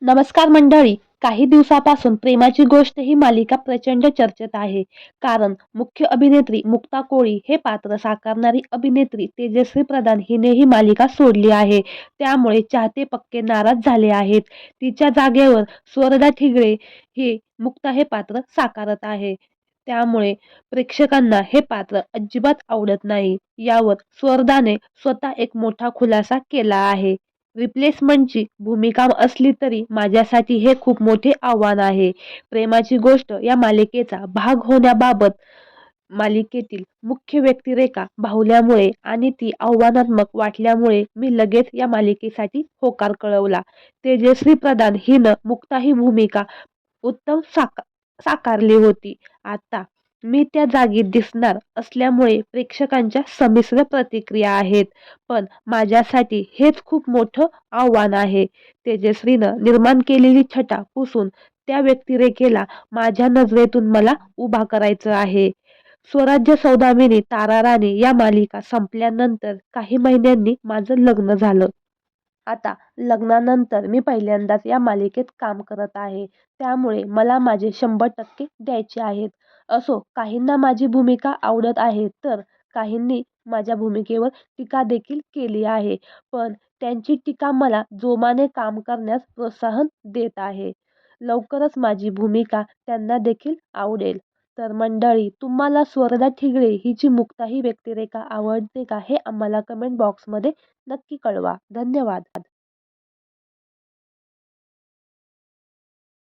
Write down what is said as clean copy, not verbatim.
नमस्कार मंडळी. काही दिवसापासून प्रेमाची गोष्ट ही मालिका प्रचंड चर्चेत आहे. कारण मुख्य अभिनेत्री मुक्ता कोळी हे पात्र साकारणारी अभिनेत्री तेजश्री प्रधान हिने ही मालिका सोडली आहे. त्यामुळे चाहते पक्के नाराज झाले आहेत. तिच्या जागेवर स्वर्धा ठिगळे ही मुक्ता हे पात्र साकारत आहे. त्यामुळे प्रेक्षकांना हे पात्र अजिबात आवडत नाही. यावर स्वर्धाने स्वतः एक मोठा खुलासा केला आहे. रिप्लेसमेंटची भूमिका असली तरी माझ्यासाठी हे खूप मोठे आव्हान आहे. प्रेमाची गोष्ट या मालिकेचा भाग होण्याबाबत मालिकेतील मुख्य व्यक्तिरेखा भावल्यामुळे आणि ती आव्हानात्मक वाटल्यामुळे मी लगेच या मालिकेसाठी होकार कळवला. तेजश्री प्रधान हिनं मुक्ता ही भूमिका उत्तम साकारली होती. आता मी त्या जागी दिसणार असल्यामुळे प्रेक्षकांच्या संमिश्र प्रतिक्रिया आहेत. पण माझ्यासाठी हेच खूप मोठं आव्हान आहे. तेजश्रीनं निर्माण केलेली छटा पुसून त्या व्यक्तिरेखेला माझ्या नजरेतून मला उभा करायचं आहे. स्वराज्य सौदामिनी तारा राणी या मालिका संपल्यानंतर काही महिन्यांनी माझं लग्न झालं. आता लग्नानंतर मी पहिल्यांदाच या मालिकेत काम करत आहे. त्यामुळे मला माझे 100% द्यायचे आहेत. असो, काहींना माझी भूमिका आवडत आहे, तर काहींनी माझ्या भूमिकेवर टीका देखील केली आहे. पण त्यांची टीका मला जोमाने काम करण्यास प्रोत्साहन देत आहे. लवकरच माझी भूमिका त्यांना देखील आवडेल. तर मंडळी, तुम्हाला स्वर्धा ठिगळे हिची मुक्ता ही व्यक्तिरेखा आवडते का? हे आम्हाला कमेंट बॉक्समध्ये नक्की कळवा. धन्यवाद.